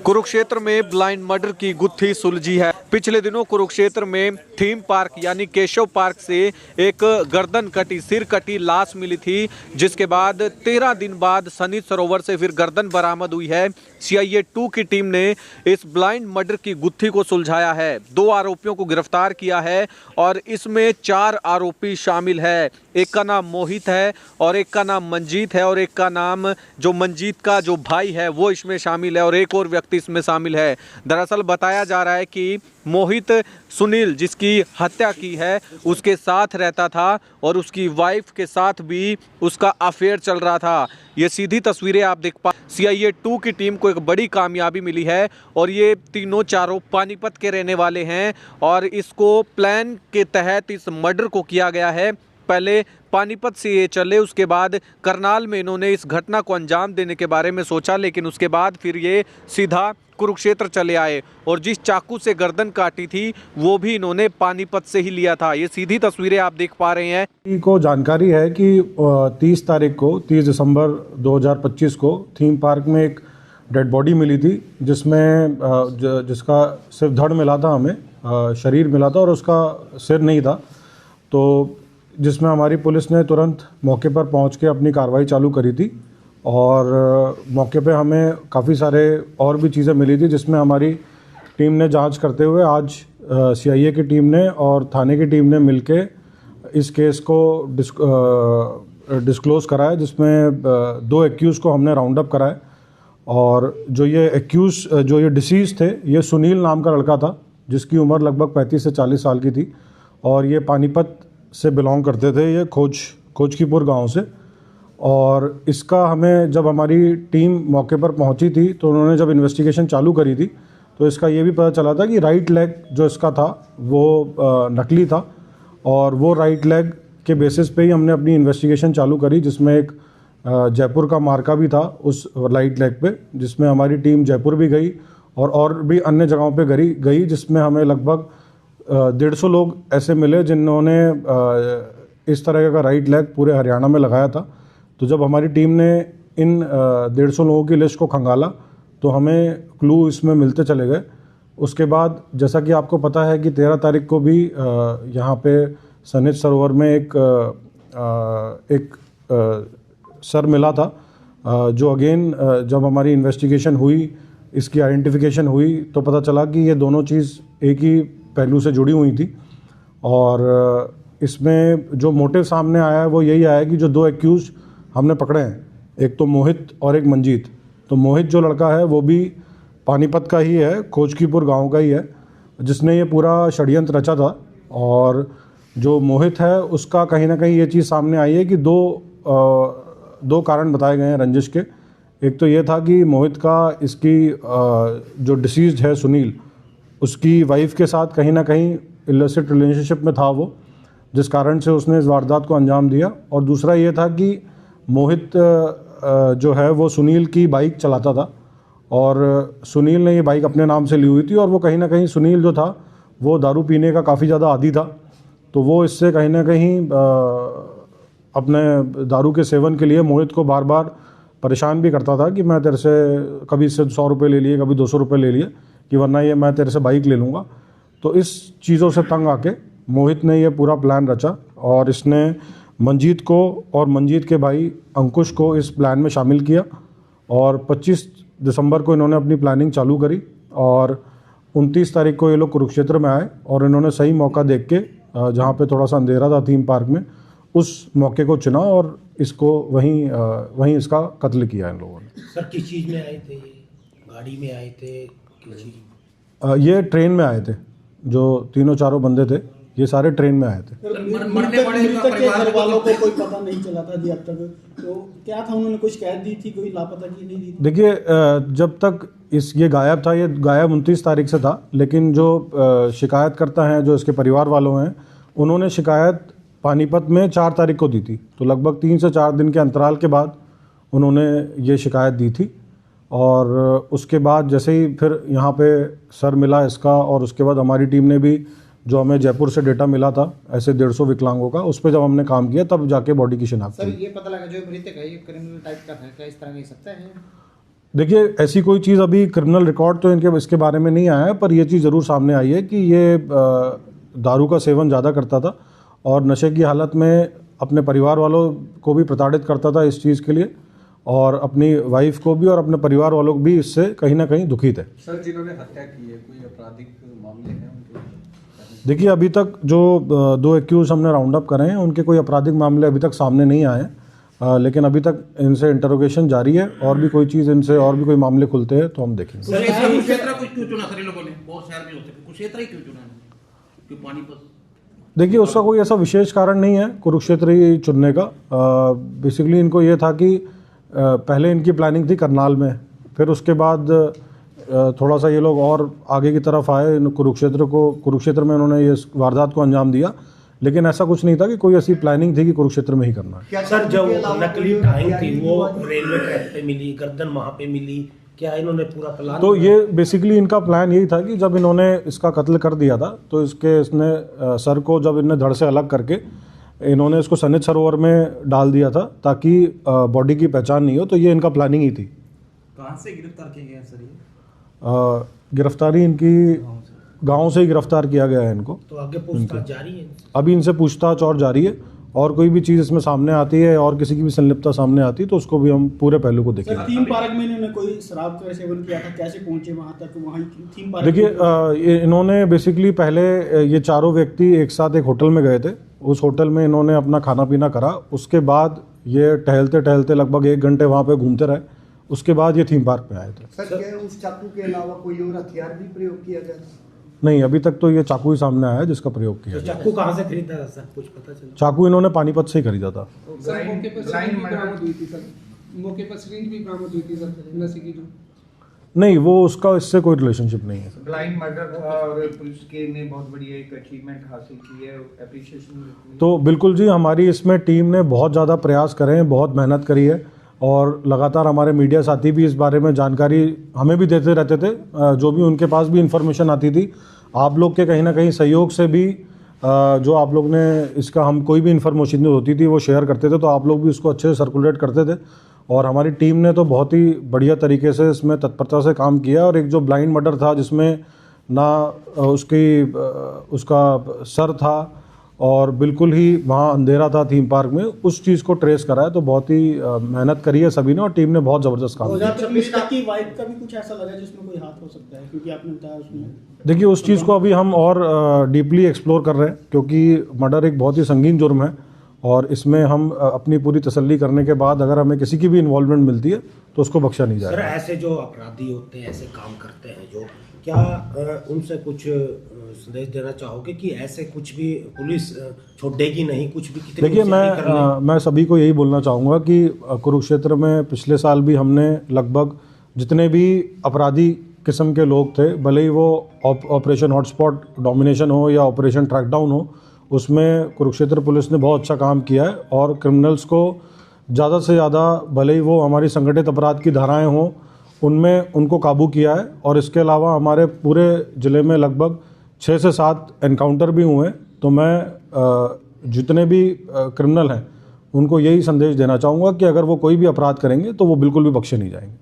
कुरुक्षेत्र में blind murder की गुत्थी सुलझी है। पिछले दिनों कुरुक्षेत्र में थीम पार्क यानी केशव पार्क से एक गर्दन कटी, सिर कटी लाश मिली थी, जिसके बाद 13 दिन बाद सनित सरोवर से फिर गर्दन बरामद हुई है। CIA 2 की टीम ने इस ब्लाइंड मर्डर की गुत्थी को सुलझाया है। 2 आरोपियों को गिरफ्तार किया है और इसमें 4 आरोपी शामिल है। एक का नाम मोहित है और एक का नाम मंजीत है और एक का नाम जो मंजीत का जो भाई है वो इसमें शामिल है और एक और व्यक्ति इसमें शामिल है। दरअसल बताया जा रहा है कि मोहित सुनील जिसकी हत्या की है उसके साथ रहता था और उसकी वाइफ के साथ भी उसका अफेयर चल रहा था। ये सीधी तस्वीरें आप देख पा। CIA 2 की टीम को एक बड़ी कामयाबी मिली है और ये तीनों चारों पानीपत के रहने वाले हैं और इसको प्लान के तहत इस मर्डर को किया गया है। पहले पानीपत से ये चले, उसके बाद करनाल में इन्होंने इस घटना को अंजाम देने के बारे में सोचा, लेकिन उसके बाद फिर ये सीधा कुरुक्षेत्र चले आए और जिस चाकू से गर्दन काटी थी वो भी इन्होंने पानीपत से ही लिया था। ये सीधी तस्वीरें आप देख पा रहे हैं। को जानकारी है कि 30 दिसंबर 2025 को थीम पार्क में एक डेड बॉडी मिली थी जिसमें जिसका सिर्फ धड़ मिला था, हमें शरीर मिला था और उसका सिर नहीं था। तो जिसमें हमारी पुलिस ने तुरंत मौके पर पहुंच के अपनी कार्रवाई चालू करी थी और मौके पे हमें काफ़ी सारे और भी चीज़ें मिली थी, जिसमें हमारी टीम ने जांच करते हुए आज CIA की टीम ने और थाने की टीम ने मिलके इस केस को डिस्क्लोज़ कराया, जिसमें 2 एक्यूज़ को हमने राउंड अप कराया। और जो ये डिसीज़ थे, ये सुनील नाम का लड़का था जिसकी उम्र लगभग 35 से 40 साल की थी और ये पानीपत से बिलोंग करते थे, ये खोजकीपुर गांव से। और इसका हमें जब हमारी टीम मौके पर पहुंची थी तो उन्होंने जब इन्वेस्टिगेशन चालू करी थी तो इसका ये भी पता चला था कि राइट लेग जो इसका था वो नकली था और वो राइट लेग के बेसिस पे ही हमने अपनी इन्वेस्टिगेशन चालू करी, जिसमें एक जयपुर का मार्का भी था उस राइट लेग पे, जिसमें हमारी टीम जयपुर भी गई और भी अन्य जगहों पे गई जिसमें हमें लगभग 150 लोग ऐसे मिले जिन्होंने इस तरह का राइट लेग पूरे हरियाणा में लगाया था। तो जब हमारी टीम ने इन 150 लोगों की लिस्ट को खंगाला तो हमें क्लू इसमें मिलते चले गए। उसके बाद जैसा कि आपको पता है कि 13 तारीख को भी यहाँ पे सनित सरोवर में एक सर मिला था, जो अगेन जब हमारी इन्वेस्टिगेशन हुई, इसकी आइडेंटिफिकेशन हुई तो पता चला कि ये दोनों चीज़ एक ही पहलू से जुड़ी हुई थी। और इसमें जो मोटिव सामने आया है वो यही आया कि जो 2 एक्यूज हमने पकड़े हैं, एक तो मोहित और एक मंजीत। तो मोहित जो लड़का है वो भी पानीपत का ही है, खोजकीपुर गांव का ही है, जिसने ये पूरा षड्यंत्र रचा था। और जो मोहित है उसका कहीं ना कहीं ये चीज़ सामने आई है कि दो कारण बताए गए हैं रंजिश के। एक तो ये था कि मोहित का इसकी जो डिसीज्ड है सुनील, उसकी वाइफ के साथ कहीं ना कहीं इलिसिट रिलेशनशिप में था वो, जिस कारण से उसने इस वारदात को अंजाम दिया। और दूसरा ये था कि मोहित जो है वो सुनील की बाइक चलाता था और सुनील ने ये बाइक अपने नाम से ली हुई थी और वो कहीं ना कहीं सुनील जो था वो दारू पीने का काफ़ी ज़्यादा आदी था। तो वो इससे कहीं ना कहीं अपने दारू के सेवन के लिए मोहित को बार बार परेशान भी करता था कि मैं तेरे से कभी इससे 100 रुपये ले लिए, कभी 200 रुपये ले लिए, कि वरना ये मैं तेरे से बाइक ले लूँगा। तो इस चीज़ों से तंग आके मोहित ने ये पूरा प्लान रचा और इसने मंजीत को और मंजीत के भाई अंकुश को इस प्लान में शामिल किया। और 25 दिसंबर को इन्होंने अपनी प्लानिंग चालू करी और 29 तारीख को ये लोग कुरुक्षेत्र में आए और इन्होंने सही मौका देख के, जहाँ पे थोड़ा सा अंधेरा था थीम पार्क में, उस मौके को चुना और इसको वहीं इसका कत्ल किया इन लोगों ने। सर किस चीज़ में आए थे? गाड़ी में आए थे? किस चीज़? ये ट्रेन में आए थे, जो तीनों चारों बंदे थे ये सारे ट्रेन में आए थे। मृतक के घर वालों को कोई पता नहीं चला था जी अब तक, तो क्या था, उन्होंने कोई शिकायत दी थी, कोई लापता की नहीं दी थी? देखिए, जब तक ये गायब था, ये गायब 29 तारीख से था, लेकिन जो शिकायत करता है, जो इसके परिवार वालों हैं, उन्होंने शिकायत पानीपत में 4 तारीख को दी थी। तो लगभग 3 से 4 दिन के अंतराल के बाद उन्होंने ये शिकायत दी थी। और उसके बाद जैसे ही फिर यहाँ पे सर मिला इसका और उसके बाद हमारी टीम ने भी, जो हमें जयपुर से डेटा मिला था ऐसे 150 विकलांगों का, उस पर जब हमने काम किया तब जाके बॉडी की शिनाख्त सर की। ये पता लगा जो मृतक है ये क्रिमिनल टाइप का है क्या? इस तरह नहीं सकता है? देखिए, ऐसी कोई चीज़ अभी क्रिमिनल रिकॉर्ड तो इनके इसके बारे में नहीं आया है, पर यह चीज़ ज़रूर सामने आई है कि ये दारू का सेवन ज़्यादा करता था और नशे की हालत में अपने परिवार वालों को भी प्रताड़ित करता था इस चीज़ के लिए, और अपनी वाइफ को भी और अपने परिवार वालों को भी इससे कहीं ना कहीं दुखित है। सर, जिन्होंने हत्या की है, कोई आपराधिक मामले हैं उनके? देखिए, अभी तक जो 2 एक्यूज हमने राउंड अप करे हैं, उनके कोई आपराधिक मामले अभी तक सामने नहीं आए हैं, लेकिन अभी तक इनसे इंटरोगेशन जारी है, और भी कोई चीज़ इनसे और भी कोई मामले खुलते हैं तो हम देखेंगे। कुरुक्षेत्र क्यों चुना सर इन लोगों ने? बहुत शहर भी होते हैं, कुरुक्षेत्र ही क्यों चुना? क्यों पानीपत? देखिए, उसका कोई ऐसा विशेष कारण नहीं है कुरुक्षेत्र ही चुनने का। बेसिकली इनको ये था कि पहले इनकी प्लानिंग थी करनाल में, फिर उसके बाद थोड़ा सा ये लोग और आगे की तरफ आए, कुरुक्षेत्र में उन्होंने ये वारदात को अंजाम दिया, लेकिन ऐसा कुछ नहीं था कि कोई ऐसी प्लानिंग थी कि कुरुक्षेत्र में ही करना है। क्या सर, जो नकली ड्राइंग थी वो रेलवे ट्रैक पे मिली, गर्दन वहाँ पे मिली, क्या इन्होंने पूरा प्लान? तो ये बेसिकली इनका प्लान यही था कि जब इन्होंने इसका कत्ल कर दिया था तो इसने सर को जब इन्हें धड़ से अलग करके इन्होंने इसको सन्निध सरोवर में डाल दिया था ताकि बॉडी की पहचान नहीं हो, तो ये इनका प्लानिंग ही थी। कहाँ से गिरफ्तार किए गए सर ये? गिरफ्तारी इनकी गांव से ही गिरफ्तार किया गया है इनको। तो आगे पूछताछ जारी है? अभी इनसे पूछताछ और जारी है, और कोई भी चीज़ इसमें सामने आती है और किसी की भी संलिप्तता सामने आती है तो उसको भी हम पूरे पहलू को देखेंगे। सर, थीम पार्क में इन्होंने कोई शराब का सेवन किया था, कैसे पहुंचे वहां तक? वहां थीम पार्क देखिए, इन्होंने बेसिकली पहले ये चारों व्यक्ति एक साथ एक होटल में गए थे, उस होटल में इन्होंने अपना खाना पीना करा, उसके बाद ये टहलते टहलते लगभग 1 घंटे वहाँ पे घूमते रहे, उसके बाद ये थीम पार्क में आए थे। सर, क्या उस चाकू के अलावा कोई और हथियार भी प्रयोग किया गया? नहीं, अभी तक तो ये चाकू ही सामने आया है जिसका प्रयोग किया तो गया। चाकू कहाँ से खरीदा था सर, कुछ पता चला? चाकू इन्होंने पानीपत से ही खरीदा था। सर, मौके पर सिरिंज भी बरामद हुई थी सर, मौके पर सिरिंज भी बरामद हुई थी सर, नशे की जो। नहीं, वो उसका इससे कोई रिलेशनशिप नहीं है सर। ब्लाइंड मर्डर था और पुलिस के ने बहुत बड़ी एक अचीवमेंट हासिल की है, एप्रिशिएशन। तो बिल्कुल जी, हमारी इसमें टीम ने बहुत ज़्यादा प्रयास करे हैं, बहुत मेहनत करी है, और लगातार हमारे मीडिया साथी भी इस बारे में जानकारी हमें भी देते रहते थे। जो भी उनके पास भी इन्फॉर्मेशन आती थी, आप लोग के कहीं ना कहीं सहयोग से भी जो आप लोग ने इसका, हम कोई भी इन्फॉर्मेशन होती थी वो शेयर करते थे, तो आप लोग भी उसको अच्छे से सर्कुलेट करते थे, और हमारी टीम ने तो बहुत ही बढ़िया तरीके से इसमें तत्परता से काम किया। और एक जो ब्लाइंड मर्डर था जिसमें ना उसका सर था और बिल्कुल ही वहाँ अंधेरा था थीम पार्क में, उस चीज़ को ट्रेस करा है, तो बहुत ही मेहनत करी है सभी ने, और टीम ने बहुत ज़बरदस्त काम किया। की वाइफ का भी कुछ ऐसा लगा जिसमें कोई हाथ हो सकता है, क्योंकि आपने बताया उसमें? देखिए, उस चीज़ को अभी हम और डीपली एक्सप्लोर कर रहे हैं, क्योंकि मर्डर एक बहुत ही संगीन जुर्म है, और इसमें हम अपनी पूरी तसल्ली करने के बाद अगर हमें किसी की भी इन्वॉल्वमेंट मिलती है तो उसको बख्शा नहीं सर, जाएगा। ऐसे जो अपराधी होते हैं, ऐसे काम करते हैं जो, क्या उनसे कुछ संदेश देना चाहोगे कि ऐसे कुछ भी पुलिस छोड़ेगी नहीं, कुछ भी? कितनी देखिए, मैं सभी को यही बोलना चाहूँगा कि कुरुक्षेत्र में पिछले साल भी हमने लगभग जितने भी अपराधी किस्म के लोग थे, भले ही वो ऑपरेशन हॉटस्पॉट डोमिनेशन हो या ऑपरेशन ट्रैकडाउन हो, उसमें कुरुक्षेत्र पुलिस ने बहुत अच्छा काम किया है, और क्रिमिनल्स को ज़्यादा से ज़्यादा, भले ही वो हमारी संगठित अपराध की धाराएं हों, उनमें उनको काबू किया है। और इसके अलावा हमारे पूरे ज़िले में लगभग 6 से 7 एनकाउंटर भी हुए। तो मैं जितने भी क्रिमिनल हैं उनको यही संदेश देना चाहूँगा कि अगर वो कोई भी अपराध करेंगे तो वो बिल्कुल भी बख्शे नहीं जाएंगे।